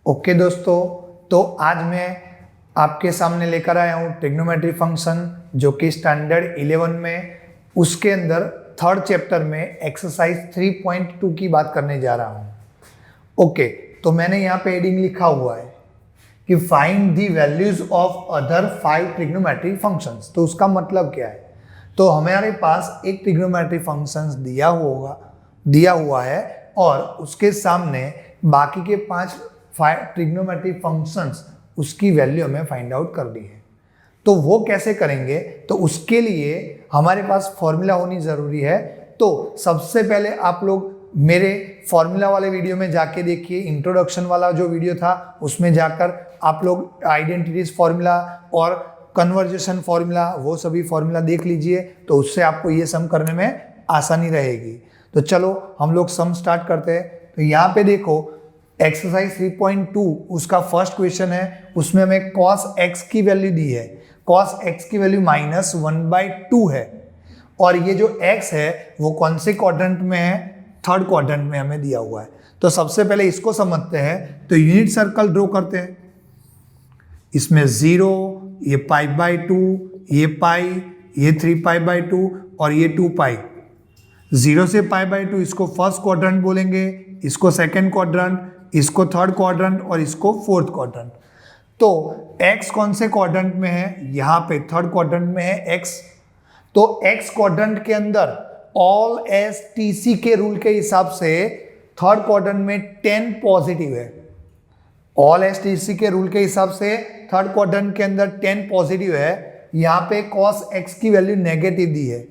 Okay दोस्तों, तो आज मैं आपके सामने लेकर आया हूँ ट्रिग्नोमेट्री फंक्शन जो कि स्टैंडर्ड 11 में उसके अंदर थर्ड चैप्टर में एक्सरसाइज 3.2 की बात करने जा रहा हूँ। ओके, तो मैंने यहाँ पे हेडिंग लिखा हुआ है कि find the values of other 5 trigonometry functions. तो उसका मतलब क्या है? तो हमारे पास एक ट्रिग्नोमेट्री फंक्शंस दिया हुआ है और उसके सामने बाकी के 5 ट्रिग्नोमेट्री फंक्शंस उसकी वैल्यू हमें फाइंड आउट करनी है। तो वो कैसे करेंगे? तो उसके लिए हमारे पास फॉर्मूला होनी ज़रूरी है। तो सबसे पहले आप लोग मेरे फॉर्मूला वाले वीडियो में जाके देखिए, इंट्रोडक्शन वाला जो वीडियो था उसमें जाकर आप लोग आइडेंटिटीज फॉर्मूला और कन्वर्जेशन फॉर्मूला वो सभी फॉर्मूला देख लीजिए, तो उससे आपको ये सम करने में आसानी रहेगी। तो चलो हम लोग सम स्टार्ट करते हैं। तो यहाँ पे देखो एक्सरसाइज 3.2 उसका फर्स्ट क्वेश्चन है, उसमें हमें cos x की वैल्यू दी है। cos x की वैल्यू -1/2 है और ये जो x है वो कौन से क्वाड्रेंट में है? थर्ड क्वाड्रेंट में हमें दिया हुआ है। तो सबसे पहले इसको समझते हैं। तो यूनिट सर्कल ड्रॉ करते हैं। इसमें 0, ये π/2, ये पाई, ये 3π/2 और ये 2π। 0 से π/2 इसको फर्स्ट क्वाड्रेंट बोलेंगे, इसको सेकंड क्वाड्रेंट, इसको थर्ड क्वाड्रेंट और इसको फोर्थ क्वाड्रेंट। तो x कौन से क्वाड्रेंट में है? यहाँ पे थर्ड क्वाड्रेंट में है x। तो x क्वाड्रेंट के अंदर ऑल एस टी सी के रूल के हिसाब से थर्ड क्वाड्रेंट में 10 पॉजिटिव है। ऑल एस टी सी के रूल के हिसाब से थर्ड क्वाड्रेंट के अंदर 10 पॉजिटिव है। यहाँ पे cos x की वैल्यू नेगेटिव दी है।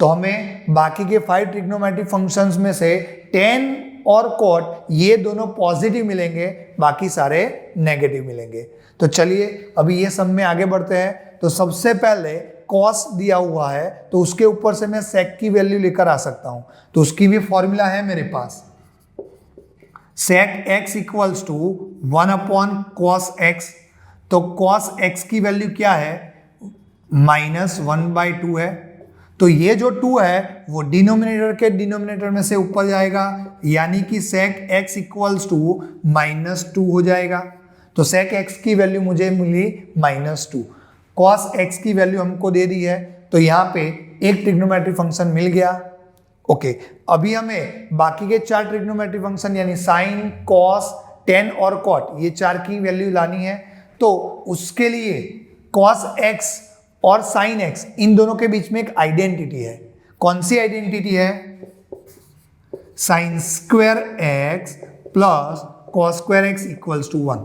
तो हमें बाकी के 5 ट्रिग्नोमेट्री फंक्शंस में से tan और cot ये दोनों पॉजिटिव मिलेंगे, बाकी सारे नेगेटिव मिलेंगे। तो चलिए अभी ये सब में आगे बढ़ते हैं। तो सबसे पहले cos दिया हुआ है तो उसके ऊपर से मैं sec की वैल्यू लेकर आ सकता हूं। तो उसकी भी फॉर्मूला है मेरे पास, sec x equals to 1/cos x। तो cos x की वैल्यू क्या है? -1/2 है। तो ये जो 2 है वो डिनोमिनेटर के डिनोमिनेटर में से ऊपर जाएगा, यानी कि sec x इक्वल्स टू -2 हो जाएगा। तो sec x की वैल्यू मुझे मिली -2। cos x की वैल्यू हमको दे दी है। तो यहाँ पे एक ट्रिग्नोमेट्री फंक्शन मिल गया। ओके, अभी हमें बाकी के 4 ट्रिग्नोमेट्री फंक्शन यानी sin, cos, tan और cot ये 4 की वैल्यू लानी है। तो उसके लिए cos x और sin x इन दोनों के बीच में एक आइडेंटिटी है। कौन सी आइडेंटिटी है? sin square x plus cos square x equals to 1।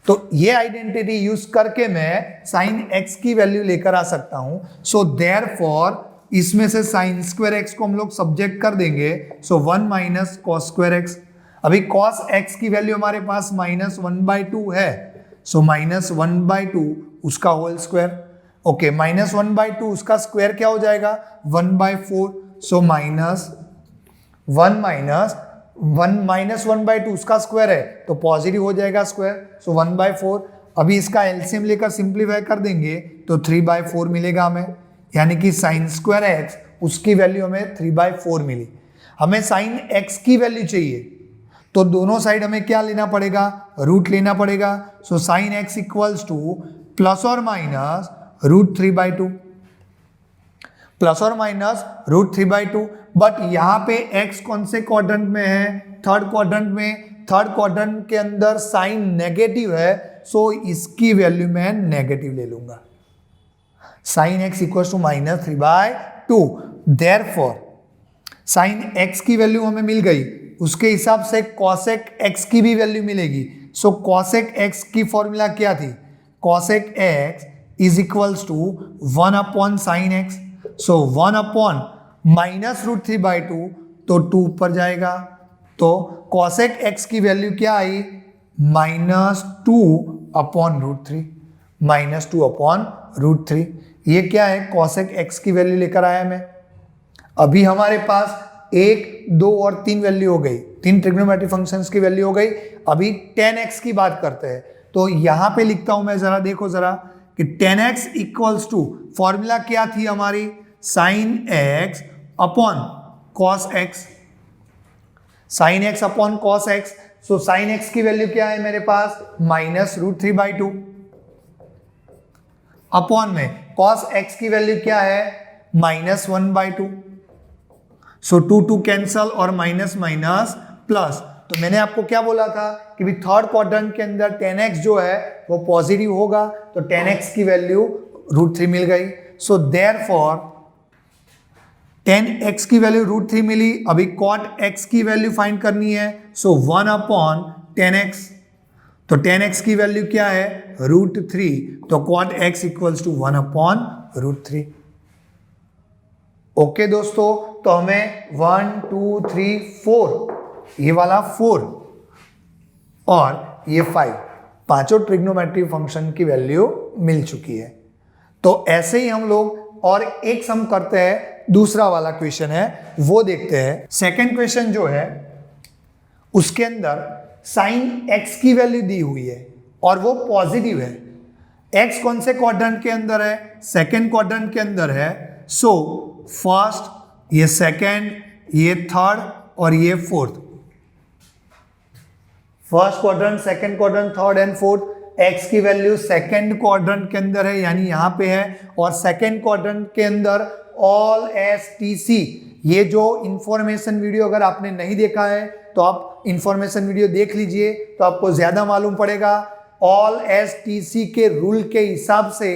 तो ये आइडेंटिटी यूज करके मैं sin x की वैल्यू लेकर आ सकता हूं। सो देयरफॉर इसमें से sin स्क्वायर x को हम लोग सब्जेक्ट कर देंगे। सो 1 - cos स्क्वायर x। अभी cos x की वैल्यू हमारे पास -1/2 है। सो -1/2 उसका होल स्क्वायर। ओके, -1/2 उसका स्क्वायर क्या हो जाएगा? 1/4। सो -1/2 उसका स्क्वायर है तो पॉजिटिव हो जाएगा स्क्वायर। सो 1/4। अभी इसका एलसीएम लेकर सिंप्लीफाई कर देंगे तो 3/4 मिलेगा हमें, यानी कि sin स्क्वायर x उसकी वैल्यू हमें 3/4 मिली। हमें sin x की वैल्यू चाहिए तो दोनों साइड हमें क्या लेना पड़ेगा? रूट लेना पड़ेगा। So sin x equals to ±√3/2 ±√3/2। But यहाँ पे x कौन से क्वाड्रेंट में है? थर्ड क्वाड्रेंट में। थर्ड क्वाड्रेंट के अंदर साइन नेगेटिव है, सो इसकी वैल्यू मैं नेगेटिव ले लूंगा। sin x equals to -3/2। Therefore sin x की वैल्यू हमें मिल गई, उसके हिसाब से cosec x की भी वैल्यू मिलेगी। सो cosec x की फॉर्मूला क्या थी? cosec x is equals to 1/sin x। So 1/ -√3/2 तो 2 ऊपर जाएगा। तो cosec x की वैल्यू क्या आई? -2/√3 -2/√3। ये क्या है? cosec x की वैल्यू लेकर आया मैं। अभी हमारे पास 1, 2 और 3 वैल्यू हो गई, 3 ट्रिग्नोमेट्री फंक्शंस की वैल्यू हो गई। अभी 10x की बात करते हैं। तो यहां पे लिखता हूं मैं, जरा देखो जरा कि 10x इक्वल्स टू फॉर्मूला क्या थी हमारी? sin x/cos x। sin x/cos x so sine x की वैल्यू क्या है मेरे पास, -√3/2 अपॉन में कॉस एक्स की वैल्यू क्या है, -1/2। सो 2 कैंसल और माइनस माइनस प्लस। तो मैंने आपको क्या बोला था कि भी थर्ड क्वाड्रेंट के अंदर 10x जो है वो पॉजिटिव होगा, तो 10x की वैल्यू √3 मिल गई। सो देयरफॉर 10x की वैल्यू √3 मिली। अभी cot x की वैल्यू फाइंड करनी है, सो 1/10x। तो 10x की वैल्यू क्या है, √3, तो cot x equals to 1/√3। Okay दोस्तों, तो हमें 1 2 3 4, ये वाला 4 और ये 5, पांचों ट्रिग्नोमेट्रिक फंक्शन की वैल्यू मिल चुकी है। तो ऐसे ही हम लोग और एक सम करते हैं, दूसरा वाला क्वेश्चन है वो देखते हैं। सेकंड क्वेश्चन जो है उसके अंदर साइन एक्स की वैल्यू दी हुई है और वो पॉजिटिव है। एक्स कौन से क्वाड्रेंट के अंदर है, सेकंड क्वाड्रेंट के अंदर है। सो फर्स्ट, ये सेकंड, ये थर्ड और ये fourth. First quadrant, second quadrant, third and fourth. X की वैल्यू सेकंड क्वाड्रेंट के अंदर है, यानी यहां पे है, और सेकंड क्वाड्रेंट के अंदर ऑल STC। ये जो इंफॉर्मेशन वीडियो अगर आपने नहीं देखा है तो आप इंफॉर्मेशन वीडियो देख लीजिए, तो आपको ज्यादा मालूम पड़ेगा। ऑल STC के रूल के हिसाब से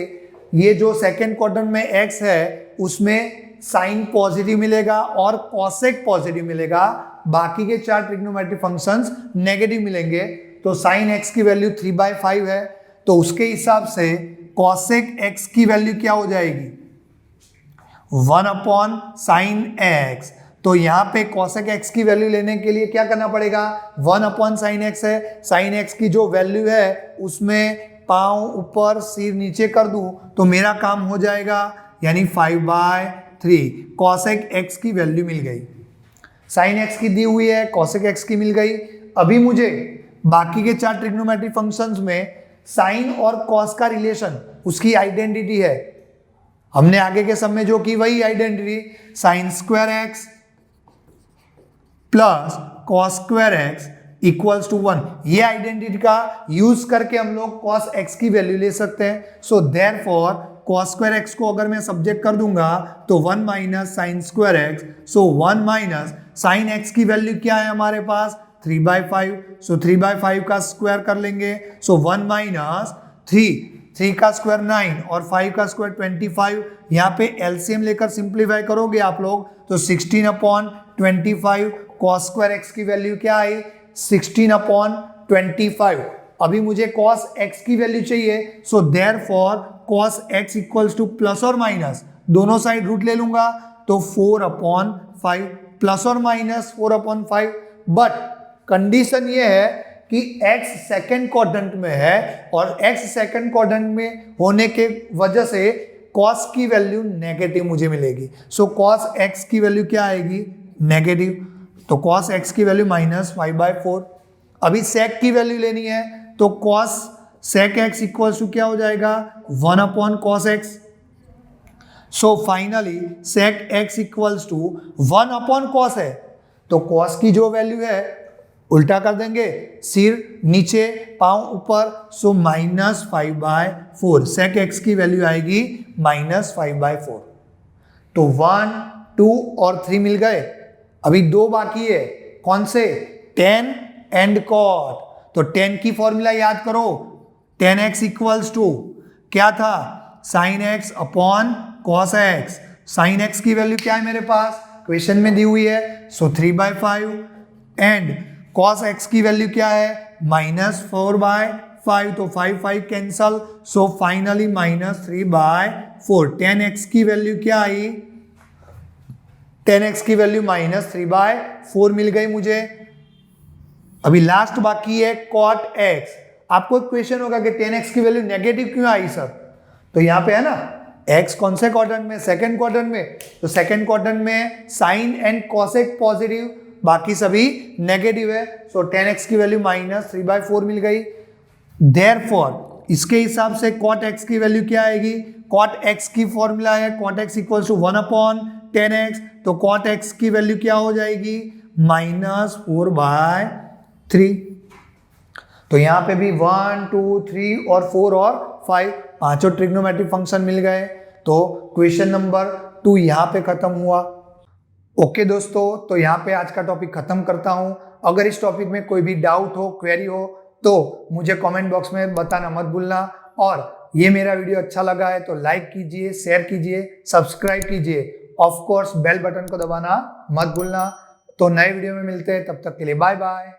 ये जो सेकंड क्वाड्रेंट में x है उसमें साइन पॉजिटिव मिलेगा और कॉसेक पॉजिटिव मिलेगा, बाकी के चार ट्रिग्नोमेट्रिक फंक्शंस नेगेटिव मिलेंगे। तो साइन एक्स की वैल्यू 3/5 है, तो उसके हिसाब से कॉसेक एक्स की वैल्यू क्या हो जाएगी, 1/sin x। तो यहाँ पे कॉसेक एक्स की वैल्यू लेने के लिए क्या करना पड़ेगा, 1/sin x है, साइन एक्स की जो वैल्यू है उसमें पाँव ऊपर सिर नीचे कर दूं तो मेरा काम हो जाएगा, यानी 5/3। कॉसेक एक्स की वैल्यू मिल गई, साइन एक्स की दी हुई है, कॉसेक एक्स की मिल गई। अभी मुझे बाकी के चार ट्रिग्नोमेट्रिक फंक्शंस में साइन और कॉस का रिलेशन, उसकी आइडेंटिटी है। हमने आगे के सब में जो की वही identity, sine square x plus cos square x equals to 1। ये आइडेंटिटी का यूज करके हम लोग कॉस एक्स की वैल्यू ले सकते हैं। So therefore cos square x को अगर मैं सब्जेक्ट कर दूंगा तो 1 माइनस साइन स्क्वायर एक्स। सो 1 माइनस साइन एक्स की वैल्यू क्या है हमारे पास, 3/5। सो 3/5 का स्क्वायर कर लेंगे। सो 1 माइनस 3 का स्क्वायर 9 और 5 का स्क्वायर 25। यहाँ पे एलसीएम लेकर सिंप्लीफाई करोगे आप लोग तो 16/25। कॉस स्क्वायर एक्स की वैल्यू क्या आई, 16/25। अभी मुझे कॉस एक्स की वैल्यू चाहिए, so therefore cos x equals two plus और माइनस, दोनों साइड रूट ले लूंगा तो 4/5 प्लस और माइनस 4/5। बट कंडीशन ये है कि x सेकंड क्वाड्रेंट में है और x सेकंड क्वाड्रेंट में होने के वजह से cos की वैल्यू नेगेटिव मुझे मिलेगी। सो cos x की वैल्यू क्या आएगी, नेगेटिव। तो cos x की वैल्यू -5/4। अभी sec की वैल्यू लेनी है तो cos sec x equals to क्या हो जाएगा, 1/cos x। So finally sec x equals to 1/cos है, तो cos की जो वैल्यू है उल्टा कर देंगे, सिर नीचे पांव ऊपर, सो -5/4। sec x की वैल्यू आएगी -5/4। तो 1 2 और 3 मिल गए। अभी 2 बाकी है, कौन से, tan एंड cot। तो tan की फॉर्मूला याद करो, tan x इक्वल्स टू क्या था, sin x upon cos x। sin x की वैल्यू क्या है मेरे पास, क्वेश्चन में दी हुई है, सो 3/5 एंड cos x की वैल्यू क्या है, -4/5। तो 5 cancel, so finally -3/4। tan x की वैल्यू क्या आई, tan x की वैल्यू -3/4 मिल गई मुझे। अभी लास्ट बाकी है cot x। आपको एक क्वेश्चन होगा कि tan x की वैल्यू नेगेटिव क्यों आई सर, तो यहाँ पे है ना, x कौन से क्वाड्रेंट में, सेकंड क्वाड्रेंट में, तो सेकंड क्वाड्रेंट में साइन एंड कॉसेक पॉजिटिव, बाकी सभी नेगेटिव है। सो tan x की वैल्यू -3/4 मिल गई। देयरफॉर इसके हिसाब से cot x की वैल्यू क्या आएगी, cot x की फॉर्मूला है cot x equals to 1/tan x। तो cot x की वैल्यू क्या हो जाएगी, -4/3। तो यहाँ पे भी 1, 2, 3 और 4 और 5 पांचों ट्रिग्नोमेट्रिक फंक्शन मिल गए। तो क्वेश्चन नंबर 2 यहाँ पे खत्म हुआ। ओके दोस्तों, तो यहाँ पे आज का टॉपिक खत्म करता हूँ। अगर इस टॉपिक में कोई भी डाउट हो, क्वेरी हो तो मुझे कमेंट बॉक्स में बताना मत भूलना। और ये मेरा वीडियो अच्छा लगा है तो लाइक कीजिए, शेयर कीजिए, सब्सक्राइब कीजिए। ऑफ कोर्स बेल बटन को दबाना मत भूलना। तो नए वीडियो में मिलते हैं, तब तक के लिए बाय बाय।